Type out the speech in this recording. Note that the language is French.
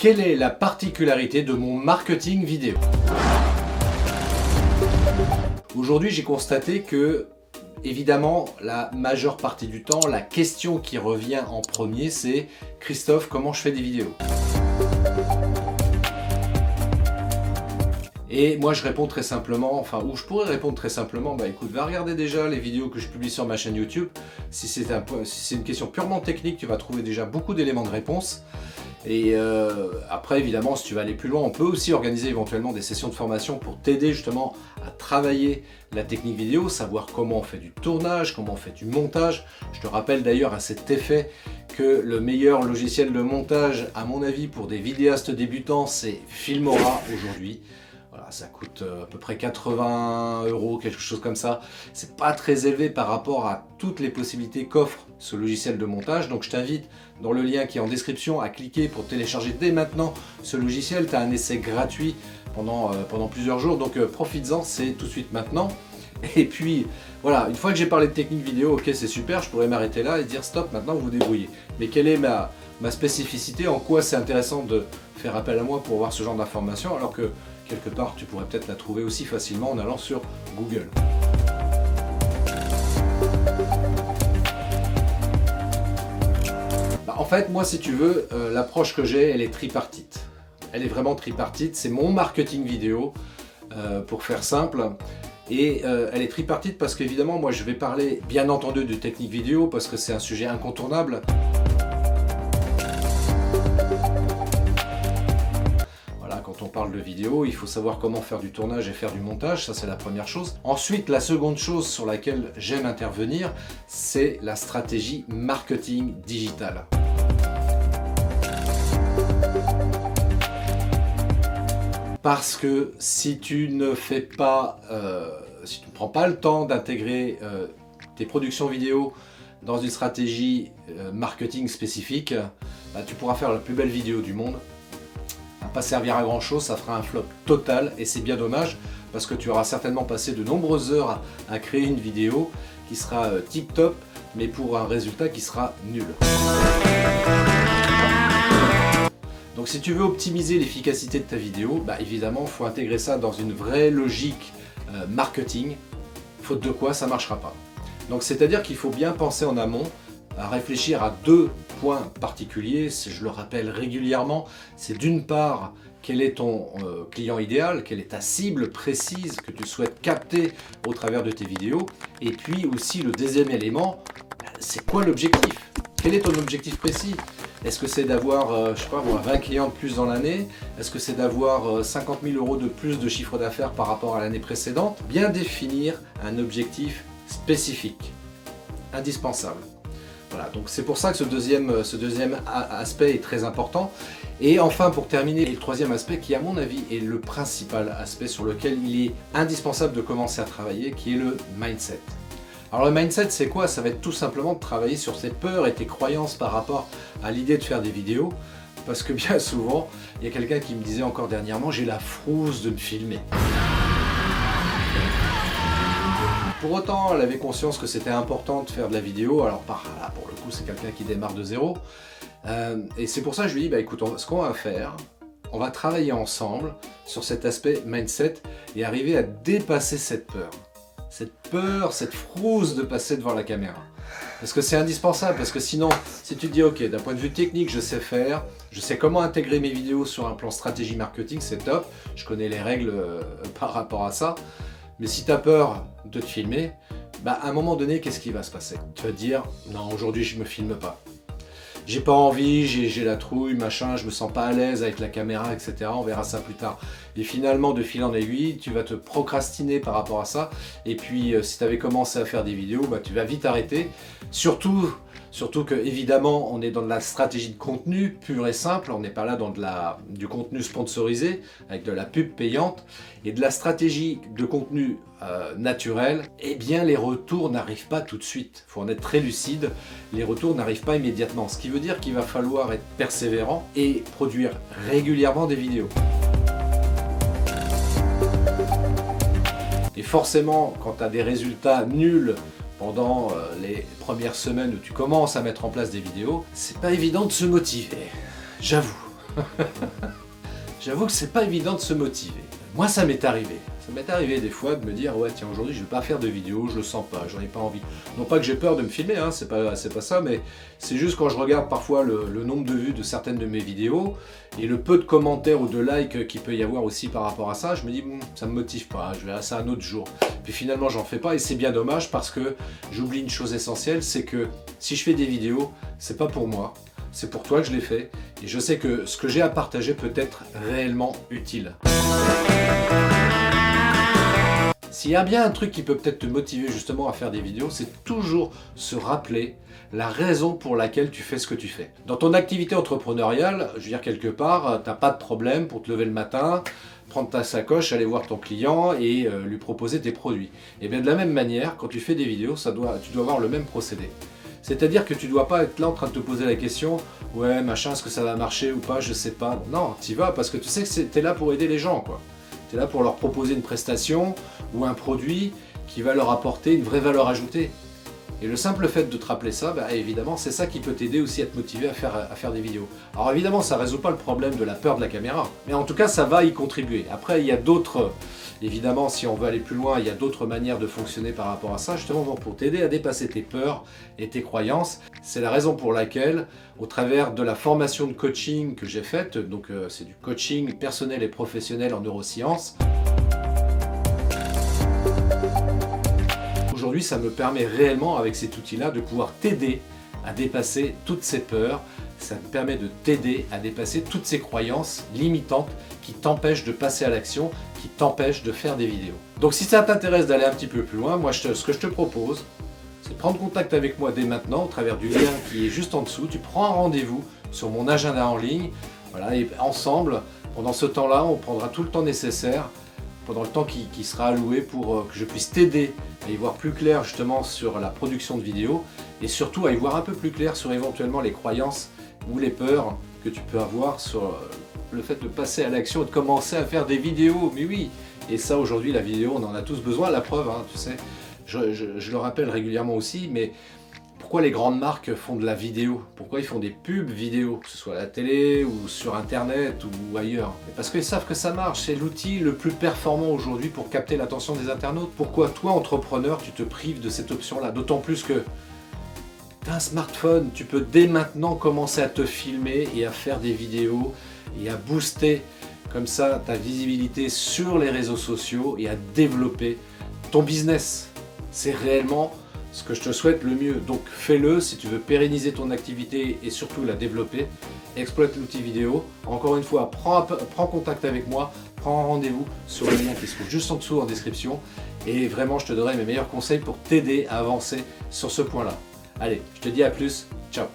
Quelle est la particularité de mon marketing vidéo? Aujourd'hui, j'ai constaté que, évidemment, la majeure partie du temps, la question qui revient en premier, c'est « Christophe, comment je fais des vidéos ?» Et moi je réponds très simplement, ou je pourrais répondre très simplement, bah écoute, va regarder déjà les vidéos que je publie sur ma chaîne YouTube. Si c'est une question purement technique, tu vas trouver déjà beaucoup d'éléments de réponse. Et après évidemment, si tu vas aller plus loin, on peut aussi organiser éventuellement des sessions de formation pour t'aider justement à travailler la technique vidéo, savoir comment on fait du tournage, comment on fait du montage. Je te rappelle d'ailleurs à cet effet que le meilleur logiciel de montage, à mon avis, pour des vidéastes débutants, c'est Filmora aujourd'hui. Voilà, ça coûte à peu près 80 €, quelque chose comme ça. C'est pas très élevé par rapport à toutes les possibilités qu'offre ce logiciel de montage. Donc je t'invite dans le lien qui est en description à cliquer pour télécharger dès maintenant ce logiciel. Tu as un essai gratuit pendant plusieurs jours, donc profites-en, c'est tout de suite maintenant. Et puis voilà, une fois que j'ai parlé de technique vidéo, ok c'est super, je pourrais m'arrêter là et dire stop, maintenant vous vous débrouillez. Mais quelle est ma spécificité, en quoi c'est intéressant de faire appel à moi pour avoir ce genre d'informations, alors que quelque part tu pourrais peut-être la trouver aussi facilement en allant sur Google. En fait, moi si tu veux, l'approche que j'ai, elle est tripartite. Elle est vraiment tripartite, c'est mon marketing vidéo, pour faire simple. Et elle est tripartite parce qu'évidemment, moi je vais parler bien entendu de technique vidéo parce que c'est un sujet incontournable. Voilà, quand on parle de vidéo, il faut savoir comment faire du tournage et faire du montage, ça c'est la première chose. Ensuite, la seconde chose sur laquelle j'aime intervenir, c'est la stratégie marketing digital. Parce que si tu ne fais pas, si tu ne prends pas le temps d'intégrer tes productions vidéo dans une stratégie marketing spécifique, bah, tu pourras faire la plus belle vidéo du monde. Ça ne va pas servir à grand chose, ça fera un flop total et c'est bien dommage parce que tu auras certainement passé de nombreuses heures à créer une vidéo qui sera tip top mais pour un résultat qui sera nul. Donc si tu veux optimiser l'efficacité de ta vidéo, bah évidemment il faut intégrer ça dans une vraie logique marketing, faute de quoi ça ne marchera pas. Donc c'est-à-dire qu'il faut bien penser en amont, à réfléchir à deux points particuliers, je le rappelle régulièrement, c'est d'une part quel est ton client idéal, quelle est ta cible précise que tu souhaites capter au travers de tes vidéos, et puis aussi le deuxième élément, c'est quoi l'objectif? Quel est ton objectif précis? Est-ce que c'est d'avoir, je sais pas, 20 clients de plus dans l'année? Est-ce que c'est d'avoir 50 000 € de plus de chiffre d'affaires par rapport à l'année précédente? Bien définir un objectif spécifique, indispensable. Voilà, donc c'est pour ça que ce deuxième aspect est très important. Et enfin, pour terminer, le troisième aspect qui, à mon avis, est le principal aspect sur lequel il est indispensable de commencer à travailler, qui est le mindset. Alors le mindset, c'est quoi? Ça va être tout simplement de travailler sur tes peurs et tes croyances par rapport à l'idée de faire des vidéos. Parce que bien souvent, il y a quelqu'un qui me disait encore dernièrement, j'ai la frousse de me filmer. Pour autant, elle avait conscience que c'était important de faire de la vidéo. Alors là, pour le coup, c'est quelqu'un qui démarre de zéro. Et c'est pour ça que je lui dis, bah écoute, ce qu'on va faire, on va travailler ensemble sur cet aspect mindset et arriver à dépasser cette peur. Cette frousse de passer devant la caméra. Parce que c'est indispensable, parce que sinon, si tu te dis, ok, d'un point de vue technique, je sais faire, je sais comment intégrer mes vidéos sur un plan stratégie marketing, c'est top, je connais les règles par rapport à ça, mais si tu as peur de te filmer, bah à un moment donné, qu'est-ce qui va se passer? Tu vas te dire, non, aujourd'hui, je me filme pas. J'ai pas envie, j'ai la trouille, machin, je me sens pas à l'aise avec la caméra, etc. On verra ça plus tard. Et finalement, de fil en aiguille, tu vas te procrastiner par rapport à ça. Et puis, si tu avais commencé à faire des vidéos, bah, tu vas vite arrêter. Surtout que, évidemment, on est dans de la stratégie de contenu pure et simple. On n'est pas là dans du contenu sponsorisé, avec de la pub payante. Et de la stratégie de contenu naturel, eh bien, les retours n'arrivent pas tout de suite. Il faut en être très lucide. Les retours n'arrivent pas immédiatement. Ce qui veut dire qu'il va falloir être persévérant et produire régulièrement des vidéos. Et forcément, quand tu as des résultats nuls pendant les premières semaines où tu commences à mettre en place des vidéos, c'est pas évident de se motiver, j'avoue. J'avoue que c'est pas évident de se motiver. Moi, ça m'est arrivé. Ça m'est arrivé des fois de me dire, ouais, tiens, aujourd'hui, je vais pas faire de vidéo, je le sens pas, j'en ai pas envie. Non pas que j'ai peur de me filmer, hein, c'est pas ça, mais c'est juste quand je regarde parfois le nombre de vues de certaines de mes vidéos et le peu de commentaires ou de likes qu'il peut y avoir aussi par rapport à ça, je me dis, ça me motive pas, je verrai ça un autre jour. Puis finalement, j'en fais pas et c'est bien dommage parce que j'oublie une chose essentielle, c'est que si je fais des vidéos, c'est pas pour moi. C'est pour toi que je l'ai fait et je sais que ce que j'ai à partager peut être réellement utile. S'il y a bien un truc qui peut peut-être te motiver justement à faire des vidéos, c'est toujours se rappeler la raison pour laquelle tu fais ce que tu fais. Dans ton activité entrepreneuriale, je veux dire quelque part, tu n'as pas de problème pour te lever le matin, prendre ta sacoche, aller voir ton client et lui proposer tes produits. Et bien de la même manière, quand tu fais des vidéos, tu dois avoir le même procédé. C'est-à-dire que tu ne dois pas être là en train de te poser la question « Ouais, machin, est-ce que ça va marcher ou pas? Je sais pas. » Non, tu y vas parce que tu sais que tu es là pour aider les gens, quoi. Tu es là pour leur proposer une prestation ou un produit qui va leur apporter une vraie valeur ajoutée. Et le simple fait de te rappeler ça, bah, évidemment, c'est ça qui peut t'aider aussi à te motiver à faire des vidéos. Alors évidemment, ça ne résout pas le problème de la peur de la caméra, mais en tout cas, ça va y contribuer. Après, il y a d'autres... Évidemment, si on veut aller plus loin, il y a d'autres manières de fonctionner par rapport à ça, justement pour t'aider à dépasser tes peurs et tes croyances. C'est la raison pour laquelle, au travers de la formation de coaching que j'ai faite, donc c'est du coaching personnel et professionnel en neurosciences, aujourd'hui, ça me permet réellement, avec cet outil-là, de pouvoir t'aider à dépasser toutes ces peurs. Ça me permet de t'aider à dépasser toutes ces croyances limitantes qui t'empêchent de passer à l'action, qui t'empêchent de faire des vidéos. Donc si ça t'intéresse d'aller un petit peu plus loin, moi ce que je te propose, c'est de prendre contact avec moi dès maintenant au travers du lien qui est juste en dessous. Tu prends un rendez-vous sur mon agenda en ligne, voilà, et ensemble, pendant ce temps-là, on prendra tout le temps nécessaire, pendant le temps qui sera alloué pour que je puisse t'aider à y voir plus clair justement sur la production de vidéos et surtout à y voir un peu plus clair sur éventuellement les croyances ou les peurs que tu peux avoir sur le fait de passer à l'action et de commencer à faire des vidéos. Mais oui, et ça aujourd'hui la vidéo on en a tous besoin, la preuve, hein, tu sais, je le rappelle régulièrement aussi, mais pourquoi les grandes marques font de la vidéo? Pourquoi ils font des pubs vidéo, que ce soit à la télé ou sur internet ou ailleurs? Parce qu'ils savent que ça marche, c'est l'outil le plus performant aujourd'hui pour capter l'attention des internautes. Pourquoi toi, entrepreneur, tu te prives de cette option-là? D'autant plus que tu as un smartphone, tu peux dès maintenant commencer à te filmer et à faire des vidéos et à booster comme ça ta visibilité sur les réseaux sociaux et à développer ton business. C'est réellement ce que je te souhaite le mieux. Donc fais-le si tu veux pérenniser ton activité et surtout la développer. Exploite l'outil vidéo. Encore une fois, prends contact avec moi, prends un rendez-vous sur le lien qui se trouve juste en dessous en description. Et vraiment, je te donnerai mes meilleurs conseils pour t'aider à avancer sur ce point-là. Allez, je te dis à plus. Ciao.